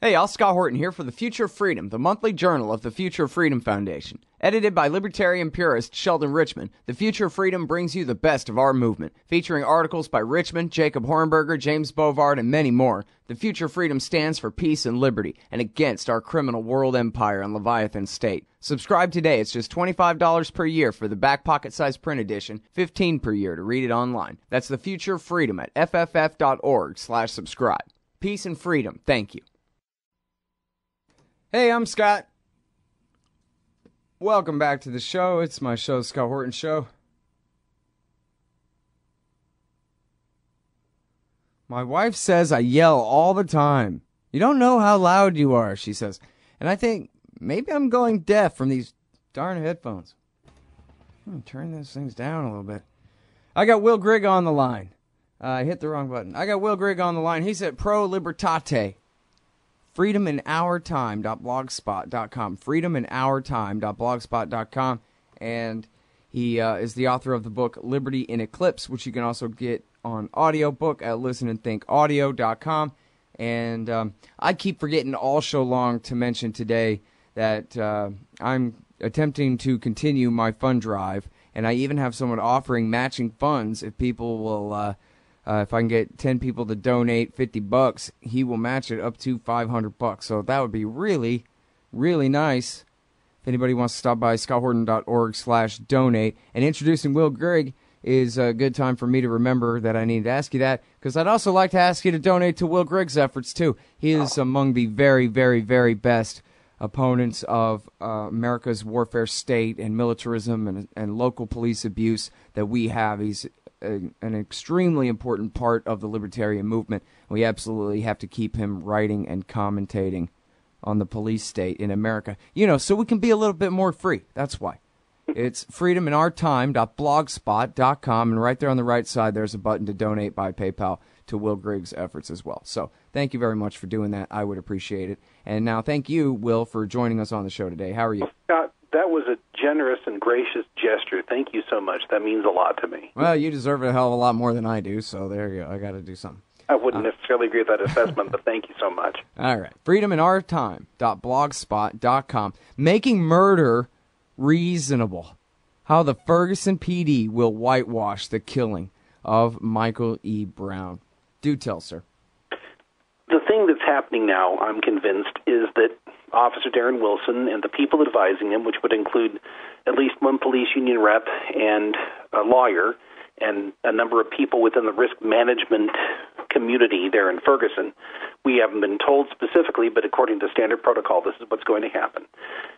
Hey, y'all, Scott Horton here for The Future of Freedom, the monthly journal of the Future of Freedom Foundation. Edited by libertarian purist Sheldon Richman, The Future of Freedom brings you the best of our movement, featuring articles by Richman, Jacob Hornberger, James Bovard, and many more. The Future of Freedom stands for peace and liberty, and against our criminal world empire and Leviathan state. Subscribe today. It's just $25 per year for the back pocket-sized print edition, $15 per year to read it online. That's The Future of Freedom at fff.org/subscribe. Peace and freedom. Thank you. Hey, I'm Scott. Welcome back to the show. It's my show, The Scott Horton Show. My wife says I yell all the time. You don't know how loud you are, she says. And I think maybe I'm going deaf from these darn headphones. I'm going to turn those things down a little bit. I got Will Grigg on the line. I hit the wrong button. I got Will Grigg on the line. He's at Pro Libertate. freedominourtime.blogspot.com. freedominourtime.blogspot.com. And he is the author of the book Liberty in Eclipse, which you can also get on audiobook at listenandthinkaudio.com. And I keep forgetting all show long to mention today that I'm attempting to continue my fund drive, and I even have someone offering matching funds if people will... if I can get 10 people to donate $50, he will match it up to $500. So that would be really, really nice. If anybody wants to stop by, scotthorton.org/donate. And introducing Will Grigg is a good time for me to remember that I need to ask you that, because I'd also like to ask you to donate to Will Grigg's efforts, too. He is among the very, very, very best opponents of America's warfare state and militarism and local police abuse that we have. He's an extremely important part of the libertarian movement. We absolutely have to keep him writing and commentating on the police state in America. You know, so we can be a little bit more free. That's why. It's freedominourtime.blogspot.com, and right there on the right side, there's a button to donate by PayPal to Will Grigg's efforts as well. So thank you very much for doing that. I would appreciate it. And now thank you, Will, for joining us on the show today. How are you? Scott, that was a generous and gracious gesture. Thank you so much. That means a lot to me. Well, you deserve it a hell of a lot more than I do, so there you go. I got to do something. I wouldn't necessarily agree with that assessment, but thank you so much. All right. freedominourtime.blogspot.com. Making murder reasonable. How the Ferguson PD will whitewash the killing of Michael E. Brown. Do tell, sir. The thing that's happening now, I'm convinced, is that Officer Darren Wilson and the people advising him, which would include at least one police union rep and a lawyer and a number of people within the risk management community there in Ferguson, we haven't been told specifically, but according to standard protocol, this is what's going to happen,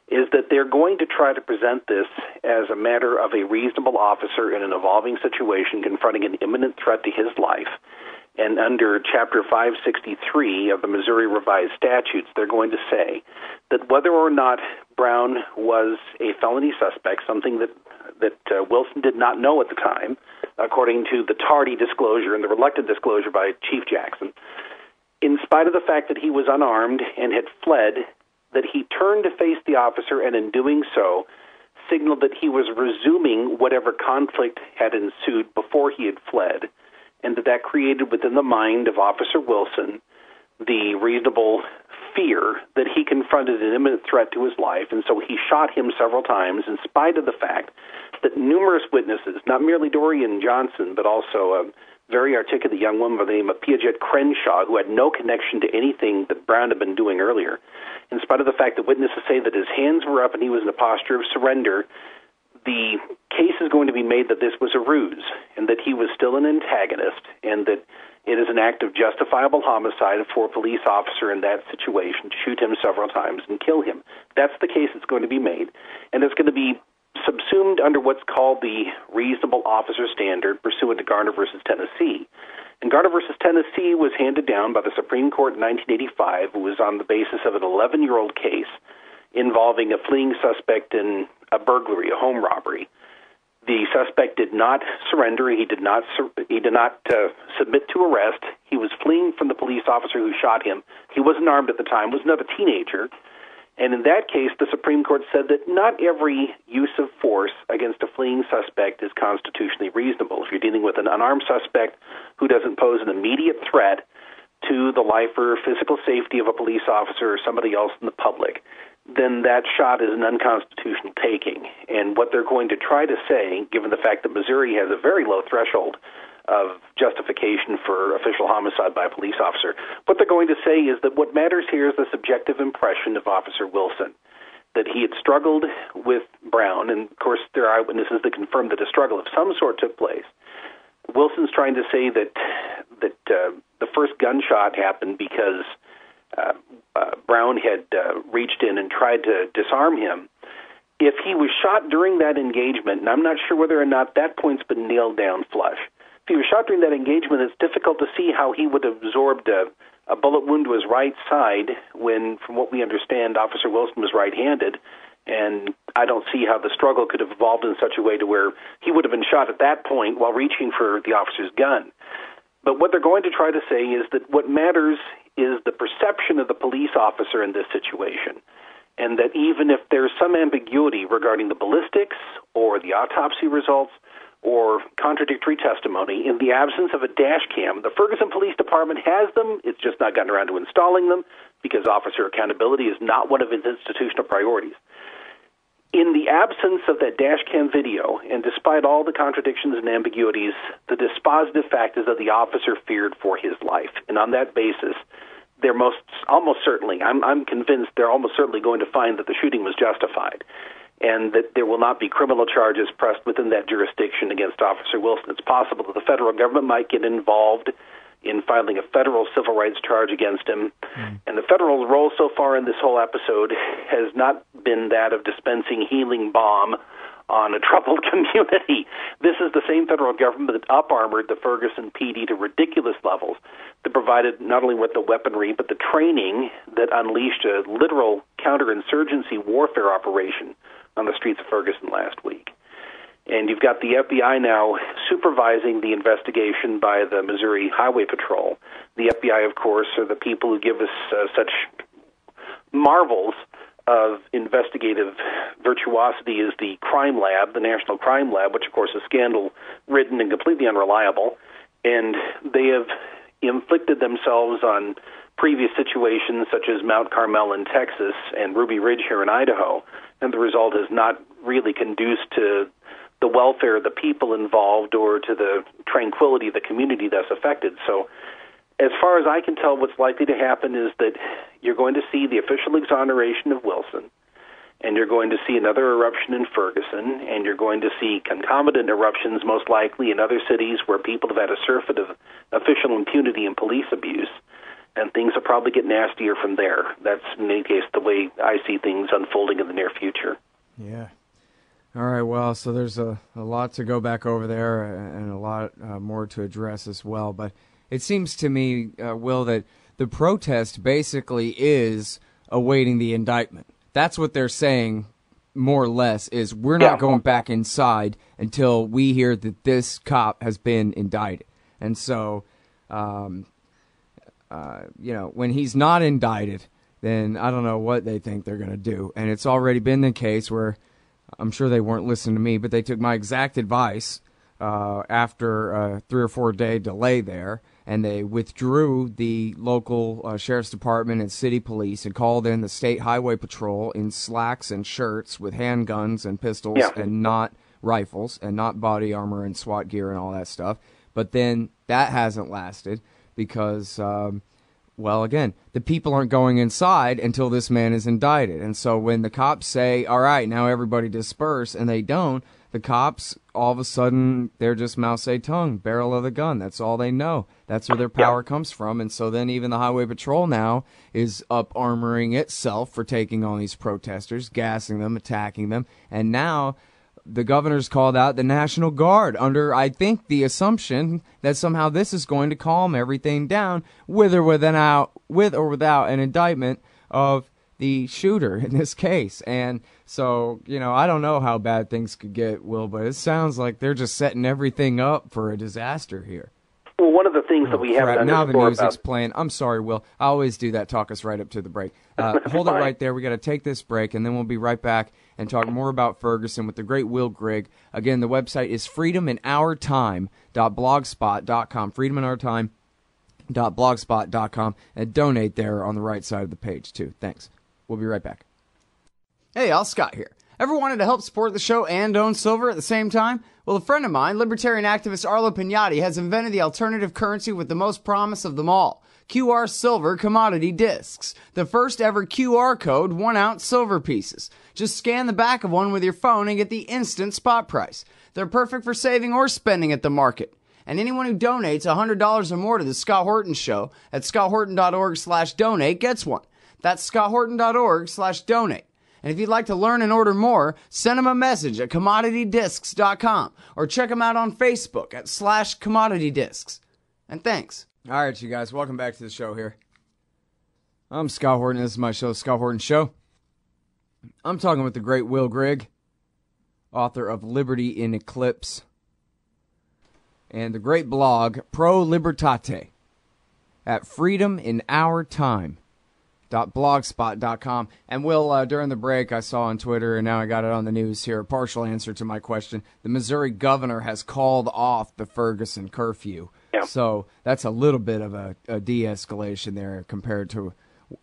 is that they're going to try to present this as a matter of a reasonable officer in an evolving situation confronting an imminent threat to his life. And under Chapter 563 of the Missouri Revised Statutes, they're going to say that whether or not Brown was a felony suspect, something that Wilson did not know at the time, according to the tardy disclosure and the reluctant disclosure by Chief Jackson, in spite of the fact that he was unarmed and had fled, that he turned to face the officer and in doing so signaled that he was resuming whatever conflict had ensued before he had fled, and that created within the mind of Officer Wilson the reasonable fear that he confronted an imminent threat to his life, and so he shot him several times in spite of the fact that numerous witnesses, not merely Dorian Johnson, but also a very articulate young woman by the name of Piaget Crenshaw, who had no connection to anything that Brown had been doing earlier, in spite of the fact that witnesses say that his hands were up and he was in a posture of surrender, the case is going to be made that this was a ruse and that he was still an antagonist and that it is an act of justifiable homicide for a police officer in that situation to shoot him several times and kill him. That's the case that's going to be made, and it's going to be subsumed under what's called the reasonable officer standard pursuant to Garner versus Tennessee. And Garner versus Tennessee was handed down by the Supreme Court in 1985. It was on the basis of an 11-year-old case involving a fleeing suspect in a burglary, a home robbery. The suspect did not surrender. He did not submit to arrest. He was fleeing from the police officer who shot him. He wasn't armed at the time, was another teenager. And in that case, the Supreme Court said that not every use of force against a fleeing suspect is constitutionally reasonable. If you're dealing with an unarmed suspect who doesn't pose an immediate threat to the life or physical safety of a police officer or somebody else in the public, then that shot is an unconstitutional taking. And what they're going to try to say, given the fact that Missouri has a very low threshold of justification for official homicide by a police officer, what they're going to say is that what matters here is the subjective impression of Officer Wilson, that he had struggled with Brown, and of course there are eyewitnesses that confirm that a struggle of some sort took place. Wilson's trying to say that the first gunshot happened because Brown had reached in and tried to disarm him. If he was shot during that engagement, and I'm not sure whether or not that point's been nailed down flush, if he was shot during that engagement, it's difficult to see how he would have absorbed a bullet wound to his right side when, from what we understand, Officer Wilson was right-handed, and I don't see how the struggle could have evolved in such a way to where he would have been shot at that point while reaching for the officer's gun. But what they're going to try to say is that what matters is the perception of the police officer in this situation, and that even if there's some ambiguity regarding the ballistics or the autopsy results or contradictory testimony, in the absence of a dash cam, the Ferguson Police Department has them. It's just not gotten around to installing them because officer accountability is not one of its institutional priorities. In the absence of that dash cam video, and despite all the contradictions and ambiguities, the dispositive fact is that the officer feared for his life. And on that basis, they're almost certainly, I'm convinced they're almost certainly going to find that the shooting was justified, and that there will not be criminal charges pressed within that jurisdiction against Officer Wilson. It's possible that the federal government might get involved in filing a federal civil rights charge against him. And the federal role so far in this whole episode has not been that of dispensing healing balm on a troubled community. This is the same federal government that up-armored the Ferguson PD to ridiculous levels, that provided not only with the weaponry, but the training that unleashed a literal counterinsurgency warfare operation on the streets of Ferguson last week. And you've got the FBI now supervising the investigation by the Missouri Highway Patrol. The FBI, of course, are the people who give us such marvels of investigative virtuosity as the crime lab, the National Crime Lab, which, of course, is scandal-ridden and completely unreliable. And they have inflicted themselves on previous situations such as Mount Carmel in Texas and Ruby Ridge here in Idaho, and the result is not really conduced to the welfare of the people involved or to the tranquility of the community that's affected. So as far as I can tell, what's likely to happen is that you're going to see the official exoneration of Wilson, and you're going to see another eruption in Ferguson, and you're going to see concomitant eruptions most likely in other cities where people have had a surfeit of official impunity and police abuse, and things will probably get nastier from there. That's, in any case, the way I see things unfolding in the near future. Yeah. All right, well, so there's a lot to go back over there and a lot more to address as well. But it seems to me, Will, that the protest basically is awaiting the indictment. That's what they're saying, more or less, is we're not going back inside until we hear that this cop has been indicted. And so, when he's not indicted, then I don't know what they think they're going to do. And it's already been the case where I'm sure they weren't listening to me, but they took my exact advice after a 3 or 4 day delay there, and they withdrew the local sheriff's department and city police and called in the state highway patrol in slacks and shirts with handguns and pistols and not rifles and not body armor and SWAT gear and all that stuff. But then that hasn't lasted because again, the people aren't going inside until this man is indicted. And so when the cops say, all right, now everybody disperse, and they don't, the cops, all of a sudden, they're just mouse a tongue, barrel of the gun. That's all they know. That's where their power comes from. And so then even the Highway Patrol now is up-armoring itself for taking on these protesters, gassing them, attacking them. And now the governor's called out the National Guard under, I think, the assumption that somehow this is going to calm everything down with or without an indictment of the shooter in this case. And so, I don't know how bad things could get, Will, but it sounds like they're just setting everything up for a disaster here. Well, one of the things that we haven't understood now the music's playing. I'm sorry, Will. I always do that. Talk us right up to the break. Hold it right there. We got to take this break, and then we'll be right back and talk more about Ferguson with the great Will Grigg. Again, the website is freedominourtime.blogspot.com. Freedom in Our Time. .blogspot.com and donate there on the right side of the page, too. Thanks. We'll be right back. Hey, y'all, Scott here. Ever wanted to help support the show and own silver at the same time? Well, a friend of mine, libertarian activist Arlo Pignatti, has invented the alternative currency with the most promise of them all. QR Silver Commodity Discs. The first ever QR code 1-ounce silver pieces. Just scan the back of one with your phone and get the instant spot price. They're perfect for saving or spending at the market. And anyone who donates $100 or more to the Scott Horton Show at scotthorton.org/donate gets one. That's scotthorton.org/donate. And if you'd like to learn and order more, send them a message at commoditydiscs.com or check them out on Facebook at /commoditydiscs. And thanks. All right, you guys, welcome back to the show here. I'm Scott Horton. This is my show, Scott Horton Show. I'm talking with the great Will Grigg, author of Liberty in Eclipse, and the great blog Pro Libertate at freedominourtime.blogspot.com. And Will, during the break, I saw on Twitter, and now I got it on the news here, a partial answer to my question. The Missouri governor has called off the Ferguson curfew. Yeah. So that's a little bit of a de-escalation there compared to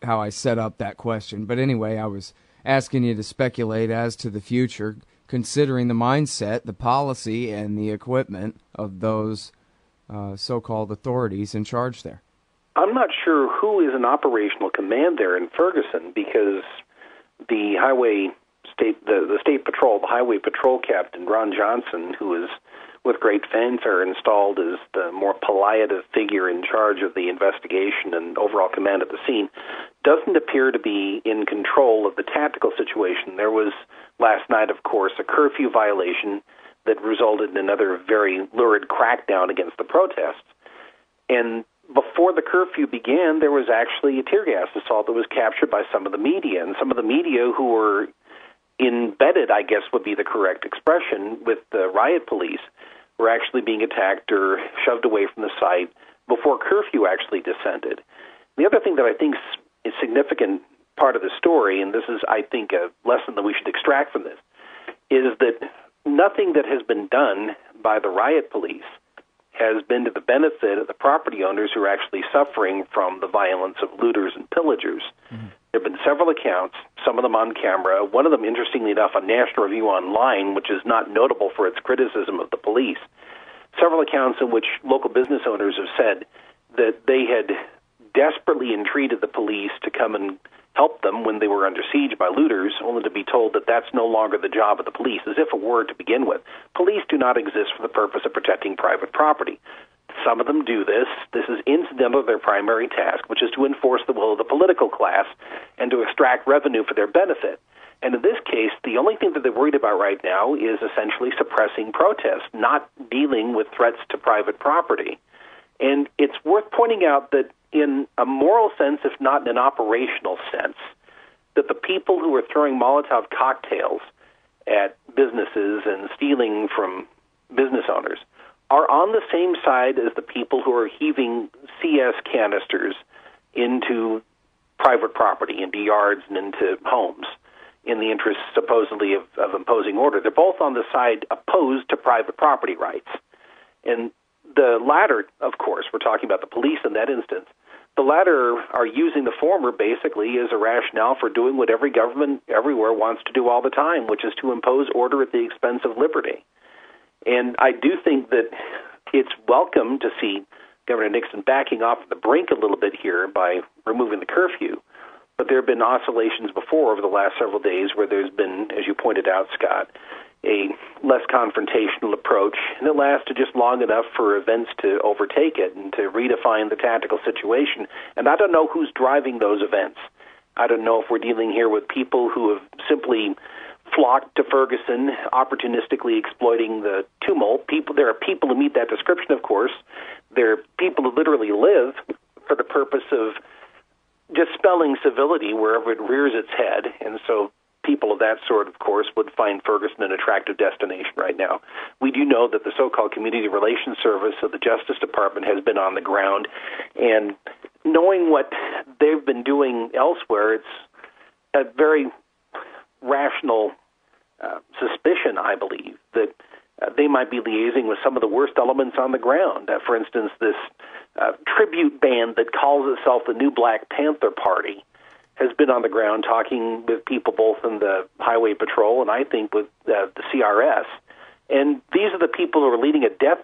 how I set up that question. But anyway, I was asking you to speculate as to the future, considering the mindset, the policy, and the equipment of those so-called authorities in charge there. I'm not sure who is in operational command there in Ferguson, because the state patrol, the highway patrol captain, Ron Johnson, who is with great fanfare installed as the more palliative figure in charge of the investigation and overall command of the scene, doesn't appear to be in control of the tactical situation. There was last night, of course, a curfew violation that resulted in another very lurid crackdown against the protests. And before the curfew began, there was actually a tear gas assault that was captured by some of the media. And some of the media who were embedded, I guess would be the correct expression, with the riot police were actually being attacked or shoved away from the site before curfew actually descended. The other thing that I think is a significant part of the story, and this is, I think, a lesson that we should extract from this, is that nothing that has been done by the riot police has been to the benefit of the property owners who are actually suffering from the violence of looters and pillagers. Mm-hmm. There have been several accounts, some of them on camera, one of them, interestingly enough, on National Review Online, which is not notable for its criticism of the police. Several accounts in which local business owners have said that they had desperately entreated the police to come and help them when they were under siege by looters, only to be told that that's no longer the job of the police, as if it were to begin with. Police do not exist for the purpose of protecting private property. Some of them do this. This is incidental to their primary task, which is to enforce the will of the political class and to extract revenue for their benefit. And in this case, the only thing that they're worried about right now is essentially suppressing protests, not dealing with threats to private property. And it's worth pointing out that in a moral sense, if not in an operational sense, that the people who are throwing Molotov cocktails at businesses and stealing from business owners are on the same side as the people who are heaving CS canisters into private property, into yards and into homes, in the interest, supposedly, of imposing order. They're both on the side opposed to private property rights. And the latter, of course, we're talking about the police in that instance, the latter are using the former basically as a rationale for doing what every government everywhere wants to do all the time, which is to impose order at the expense of liberty. And I do think that it's welcome to see Governor Nixon backing off the brink a little bit here by removing the curfew. But there have been oscillations before over the last several days where there's been, as you pointed out, Scott, a less confrontational approach, and it lasted just long enough for events to overtake it and to redefine the tactical situation. And I don't know who's driving those events. I don't know if we're dealing here with people who have simply flocked to Ferguson, opportunistically exploiting the tumult. There are people who meet that description, of course. There are people who literally live for the purpose of dispelling civility wherever it rears its head, and so people of that sort, of course, would find Ferguson an attractive destination right now. We do know that the so-called Community Relations Service of the Justice Department has been on the ground, and knowing what they've been doing elsewhere, it's a very rational suspicion, I believe, that they might be liaising with some of the worst elements on the ground. For instance, this tribute band that calls itself the New Black Panther Party has been on the ground talking with people both in the Highway Patrol and I think with the CRS. And these are the people who are leading a death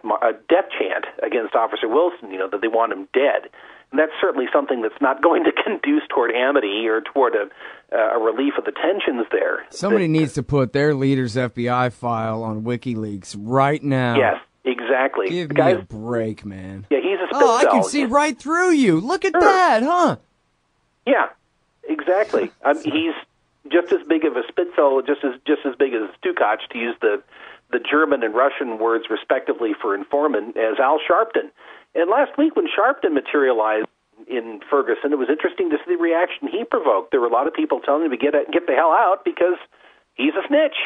chant against Officer Wilson, that they want him dead. And that's certainly something that's not going to conduce toward amity or toward a relief of the tensions there. Somebody needs to put their leader's FBI file on WikiLeaks right now. Yes, exactly. Give me a break, man. Yeah, he's a spit Oh, I cell. can see right through you. Look at that, huh? Yeah, exactly. He's just as big of a spit cell, just as big as Stukac, to use the German and Russian words respectively for informant, as Al Sharpton. And last week when Sharpton materialized in Ferguson, it was interesting to see the reaction he provoked. There were a lot of people telling him to get the hell out because he's a snitch.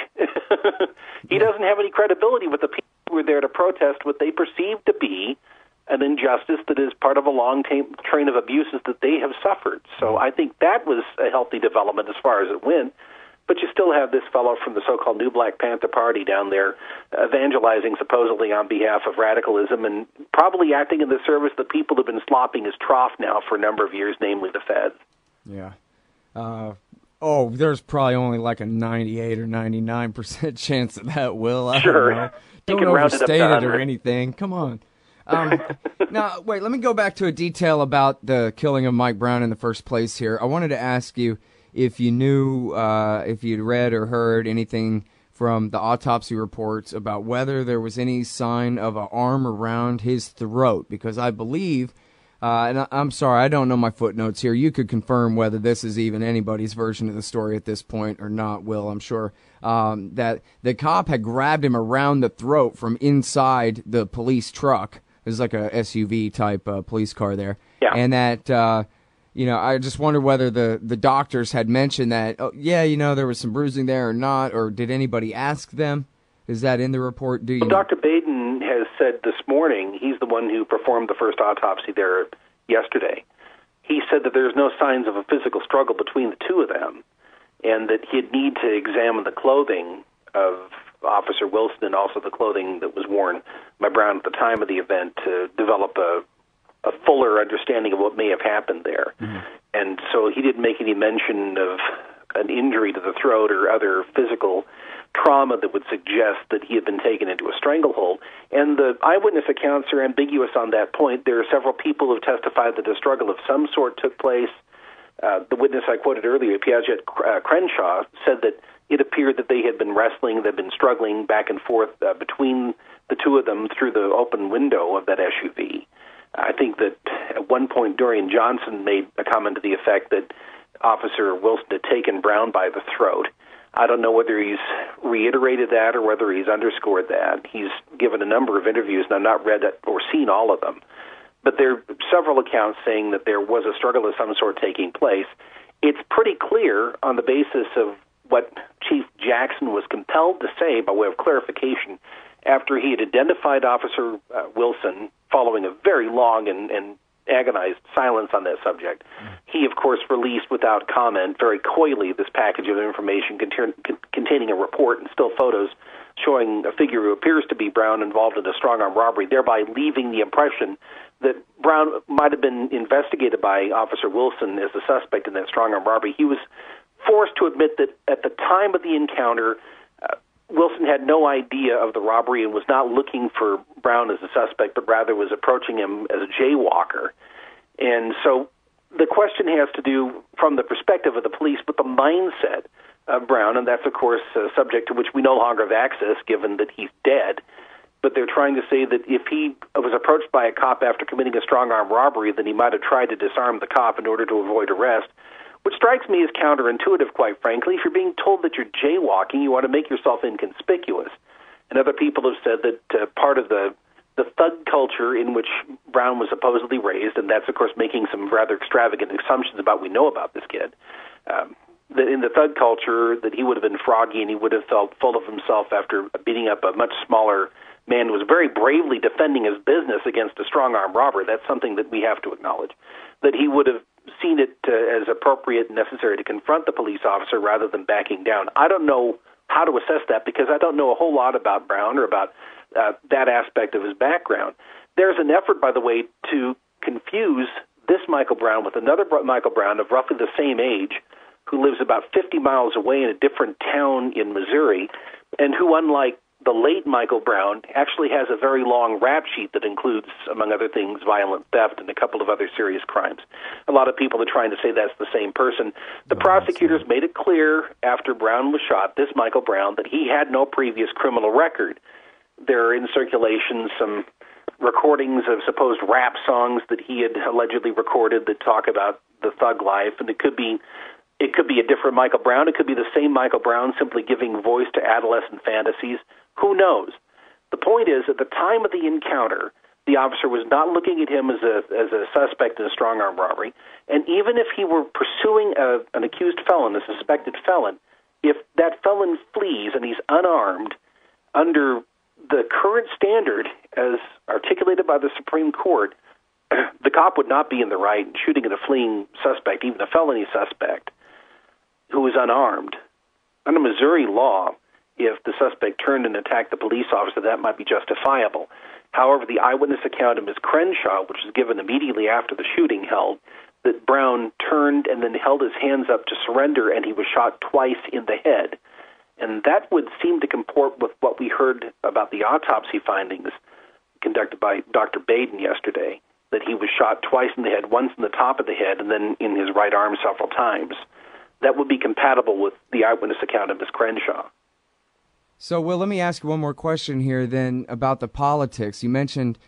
He doesn't have any credibility with the people who were there to protest what they perceive to be an injustice that is part of a long train of abuses that they have suffered. So I think that was a healthy development as far as it went. But you still have this fellow from the so-called New Black Panther Party down there evangelizing supposedly on behalf of radicalism and probably acting in the service of the people who've been slopping his trough now for a number of years, namely the feds. Yeah. There's probably only like a 98 or 99% chance of that, Will. I don't overstate it or anything. Come on. Now, wait, let me go back to a detail about the killing of Mike Brown in the first place here. I wanted to ask you if you knew, if you'd read or heard anything from the autopsy reports about whether there was any sign of an arm around his throat, because I believe, and I'm sorry, I don't know my footnotes here. You could confirm whether this is even anybody's version of the story at this point or not, Will, I'm sure, that the cop had grabbed him around the throat from inside the police truck. It was like a SUV-type police car there. Yeah. And that... I just wonder whether the doctors had mentioned that, there was some bruising there or not, or did anybody ask them? Is that in the report? Do you know? Dr. Baden has said this morning, he's the one who performed the first autopsy there yesterday. He said that there's no signs of a physical struggle between the two of them, and that he'd need to examine the clothing of Officer Wilson and also the clothing that was worn by Brown at the time of the event to develop a fuller understanding of what may have happened there. Mm-hmm. And so he didn't make any mention of an injury to the throat or other physical trauma that would suggest that he had been taken into a stranglehold. And the eyewitness accounts are ambiguous on that point. There are several people who have testified that a struggle of some sort took place. The witness I quoted earlier, Piaget Crenshaw, said that it appeared that they had been wrestling, they'd been struggling back and forth between the two of them through the open window of that SUV. I think that at one point Dorian Johnson made a comment to the effect that Officer Wilson had taken Brown by the throat. I don't know whether he's reiterated that or whether he's underscored that. He's given a number of interviews, and I've not read or seen all of them. But there are several accounts saying that there was a struggle of some sort taking place. It's pretty clear on the basis of what Chief Jackson was compelled to say by way of clarification after he had identified Officer Wilson following a very long and agonized silence on that subject. He, of course, released without comment, very coyly, this package of information containing a report and still photos showing a figure who appears to be Brown involved in a strong-arm robbery, thereby leaving the impression that Brown might have been investigated by Officer Wilson as a suspect in that strong-arm robbery. He was forced to admit that at the time of the encounter, Wilson had no idea of the robbery and was not looking for Brown as a suspect, but rather was approaching him as a jaywalker. And so the question has to do, from the perspective of the police, with the mindset of Brown, and that's, of course, a subject to which we no longer have access, given that he's dead. But they're trying to say that if he was approached by a cop after committing a strong-arm robbery, then he might have tried to disarm the cop in order to avoid arrest, which strikes me as counterintuitive, quite frankly. If you're being told that you're jaywalking, you want to make yourself inconspicuous. And other people have said that part of the thug culture in which Brown was supposedly raised, and that's, of course, making some rather extravagant assumptions about what we know about this kid, that in the thug culture that he would have been froggy and he would have felt full of himself after beating up a much smaller man who was very bravely defending his business against a strong-arm robber. That's something that we have to acknowledge. That he would have seen it as appropriate and necessary to confront the police officer rather than backing down. I don't know how to assess that because I don't know a whole lot about Brown or about that aspect of his background. There's an effort, by the way, to confuse this Michael Brown with another Michael Brown of roughly the same age who lives about 50 miles away in a different town in Missouri, and who, unlike the late Michael Brown, actually has a very long rap sheet that includes, among other things, violent theft and a couple of other serious crimes. A lot of people are trying to say that's the same person. The prosecutors made it clear after Brown was shot, this Michael Brown, that he had no previous criminal record. There are in circulation some recordings of supposed rap songs that he had allegedly recorded that talk about the thug life, and it could be a different Michael Brown. It could be the same Michael Brown simply giving voice to adolescent fantasies. Who knows? The point is, at the time of the encounter, the officer was not looking at him as a suspect in a strong-arm robbery, and even if he were pursuing an accused felon, a suspected felon, if that felon flees and he's unarmed, under the current standard as articulated by the Supreme Court, the cop would not be in the right in shooting at a fleeing suspect, even a felony suspect, who is unarmed. Under Missouri law, if the suspect turned and attacked the police officer, that might be justifiable. However, the eyewitness account of Ms. Crenshaw, which was given immediately after the shooting, held that Brown turned and then held his hands up to surrender, and he was shot twice in the head. And that would seem to comport with what we heard about the autopsy findings conducted by Dr. Baden yesterday, that he was shot twice in the head, once in the top of the head and then in his right arm several times. That would be compatible with the eyewitness account of Ms. Crenshaw. So, Will, let me ask you one more question here then about the politics. You mentioned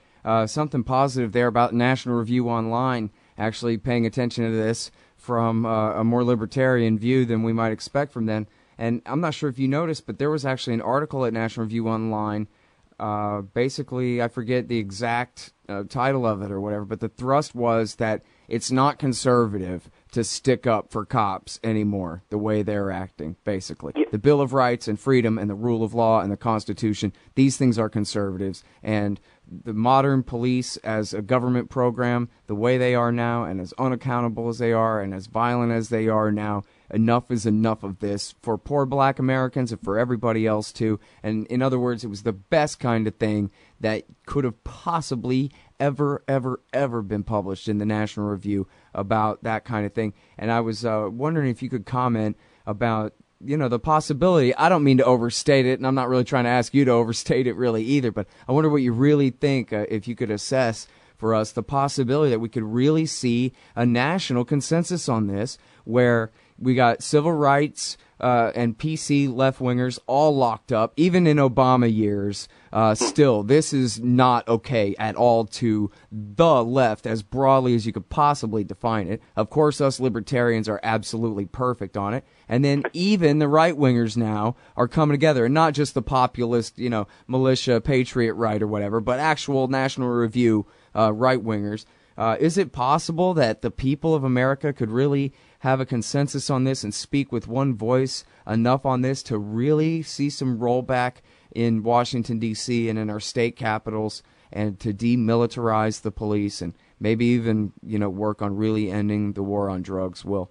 something positive there about National Review Online actually paying attention to this from a more libertarian view than we might expect from them. And I'm not sure if you noticed, but there was actually an article at National Review Online. Basically, I forget the exact title of it or whatever, but the thrust was that it's not conservative to stick up for cops anymore, the way they're acting, basically. Yeah. The Bill of Rights and freedom and the rule of law and the Constitution, these things are conservatives. And the modern police as a government program, the way they are now and as unaccountable as they are and as violent as they are now, enough is enough of this for poor black Americans and for everybody else too. And in other words, it was the best kind of thing that could have possibly ever been published in the National Review about that kind of thing. And I was wondering if you could comment about, you know, the possibility. I don't mean to overstate it, and I'm not really trying to ask you to overstate it really either, but I wonder what you really think, if you could assess for us the possibility that we could really see a national consensus on this, where we got civil rights and PC left-wingers all locked up, even in Obama years. Still, this is not okay at all to the left, as broadly as you could possibly define it. Of course, us libertarians are absolutely perfect on it. And then even the right-wingers now are coming together, and not just the populist, you know, militia, patriot right or whatever, but actual National Review right-wingers. Is it possible that the people of America could really have a consensus on this and speak with one voice enough on this to really see some rollback in Washington, D.C. and in our state capitals, and to demilitarize the police and maybe even, you know, work on really ending the war on drugs? Will?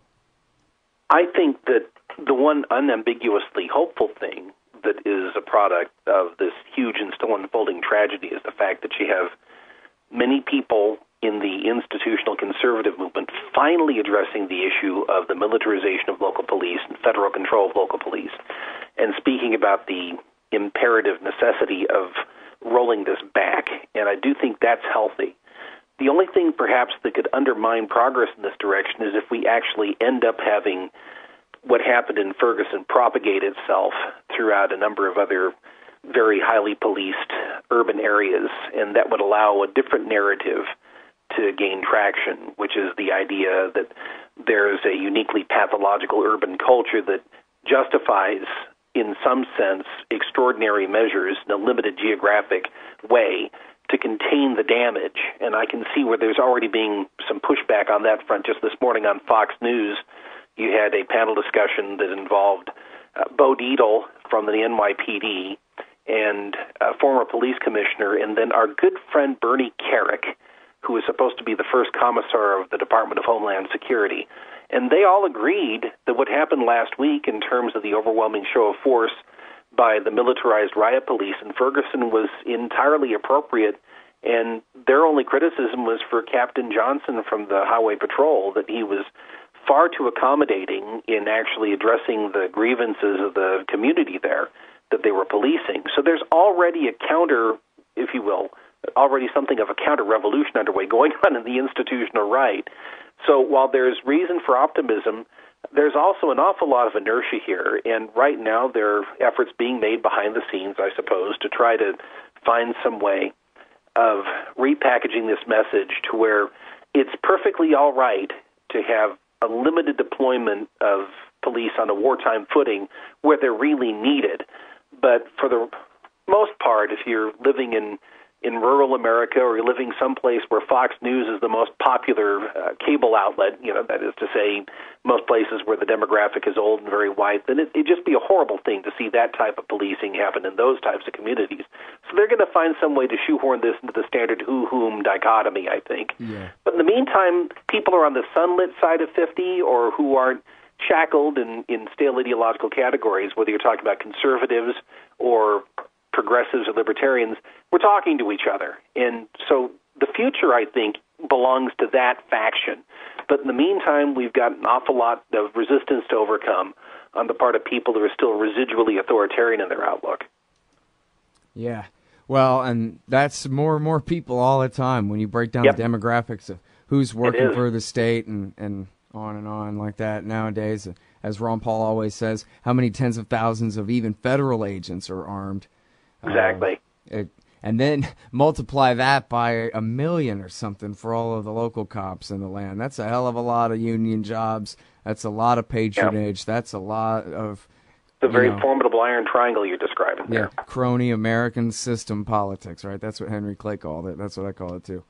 I think that the one unambiguously hopeful thing that is a product of this huge and still unfolding tragedy is the fact that you have many people in the institutional conservative movement finally addressing the issue of the militarization of local police and federal control of local police, and speaking about the imperative necessity of rolling this back. And I do think that's healthy. The only thing perhaps that could undermine progress in this direction is if we actually end up having what happened in Ferguson propagate itself throughout a number of other very highly policed urban areas, and that would allow a different narrative to gain traction, which is the idea that there's a uniquely pathological urban culture that justifies, in some sense, extraordinary measures in a limited geographic way to contain the damage. And I can see where there's already being some pushback on that front. Just this morning on Fox News, you had a panel discussion that involved Bo Dietl from the NYPD and a former police commissioner, and then our good friend Bernie Carrick, who is supposed to be the first commissar of the Department of Homeland Security. And they all agreed that what happened last week in terms of the overwhelming show of force by the militarized riot police in Ferguson was entirely appropriate And their only criticism was for Captain Johnson from the Highway Patrol, that he was far too accommodating in actually addressing the grievances of the community there that they were policing. So there's already a counter, if you will, already something of a counter-revolution underway going on in the institutional right. So while there's reason for optimism, there's also an awful lot of inertia here, and right now there are efforts being made behind the scenes, I suppose, to try to find some way of repackaging this message to where it's perfectly all right to have a limited deployment of police on a wartime footing where they're really needed. But for the most part, if you're living in rural America, or you're living someplace where Fox News is the most popular cable outlet, that is to say, most places where the demographic is old and very white, then it'd just be a horrible thing to see that type of policing happen in those types of communities. So they're going to find some way to shoehorn this into the standard who-whom dichotomy, I think. Yeah. But in the meantime, people are on the sunlit side of 50 or who aren't shackled in stale ideological categories, whether you're talking about conservatives or progressives or libertarians, we're talking to each other. And so the future, I think, belongs to that faction. But in the meantime, we've got an awful lot of resistance to overcome on the part of people who are still residually authoritarian in their outlook. Yeah. Well, and that's more and more people all the time when you break down the demographics of who's working for the state and on like that nowadays. As Ron Paul always says, how many tens of thousands of even federal agents are armed? Exactly. And then multiply that by 1 million or something for all of the local cops in the land. That's a hell of a lot of union jobs. That's a lot of patronage. Yep. That's a lot of... The very formidable iron triangle you're describing there. Yeah, crony American system politics, right? That's what Henry Clay called it. That's what I call it, too.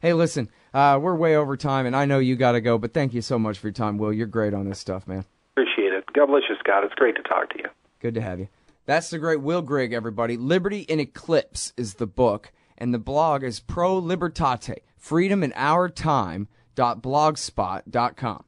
Hey, listen, we're way over time, and I know you got to go, but thank you so much for your time, Will. You're great on this stuff, man. Appreciate it. God bless you, Scott. It's great to talk to you. Good to have you. That's the great Will Grigg, everybody. Liberty in Eclipse is the book, and the blog is Pro Libertate, freedominourtime.blogspot.com.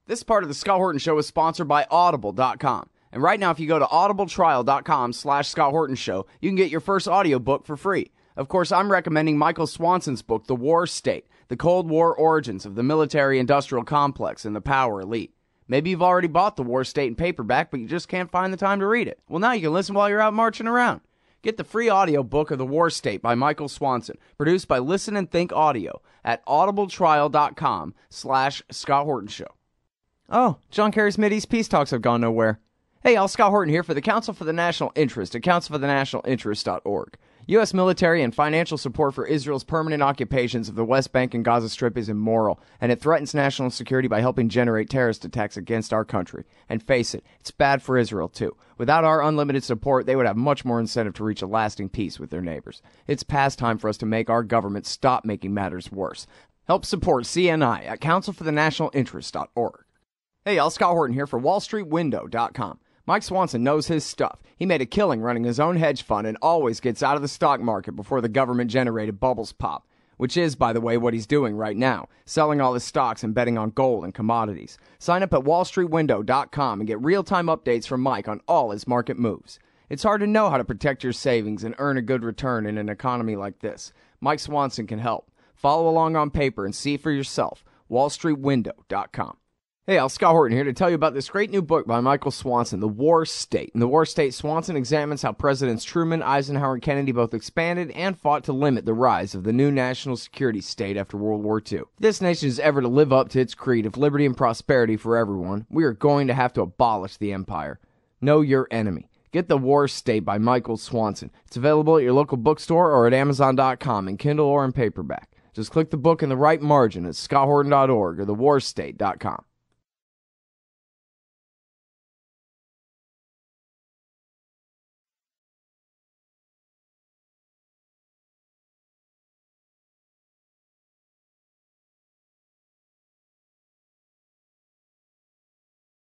This part of the Scott Horton Show is sponsored by Audible.com. And right now, if you go to audibletrial.com/Scott Horton Show, you can get your first audiobook for free. Of course, I'm recommending Michael Swanson's book, The War State, The Cold War Origins of the Military-Industrial Complex and the Power Elite. Maybe you've already bought The War State in paperback, but you just can't find the time to read it. Well, now you can listen while you're out marching around. Get the free audiobook of The War State by Michael Swanson, produced by Listen and Think Audio at audibletrial.com/Scott Horton Show. Oh, John Kerry's Mideast peace talks have gone nowhere. Hey, y'all, Scott Horton here for the Council for the National Interest at councilforthenationalinterest.org. U.S. military and financial support for Israel's permanent occupations of the West Bank and Gaza Strip is immoral, and it threatens national security by helping generate terrorist attacks against our country. And face it, it's bad for Israel, too. Without our unlimited support, they would have much more incentive to reach a lasting peace with their neighbors. It's past time for us to make our government stop making matters worse. Help support CNI at councilforthenationalinterest.org. Hey, y'all, Scott Horton here for WallStreetWindow.com. Mike Swanson knows his stuff. He made a killing running his own hedge fund and always gets out of the stock market before the government-generated bubbles pop, which is, by the way, what he's doing right now, selling all his stocks and betting on gold and commodities. Sign up at wallstreetwindow.com and get real-time updates from Mike on all his market moves. It's hard to know how to protect your savings and earn a good return in an economy like this. Mike Swanson can help. Follow along on paper and see for yourself. wallstreetwindow.com. Hey, Scott Horton here to tell you about this great new book by Michael Swanson, The War State. In The War State, Swanson examines how Presidents Truman, Eisenhower, and Kennedy both expanded and fought to limit the rise of the new national security state after World War II. If this nation is ever to live up to its creed of liberty and prosperity for everyone, we are going to have to abolish the empire. Know your enemy. Get The War State by Michael Swanson. It's available at your local bookstore or at Amazon.com in Kindle or in paperback. Just click the book in the right margin at scotthorton.org or thewarstate.com.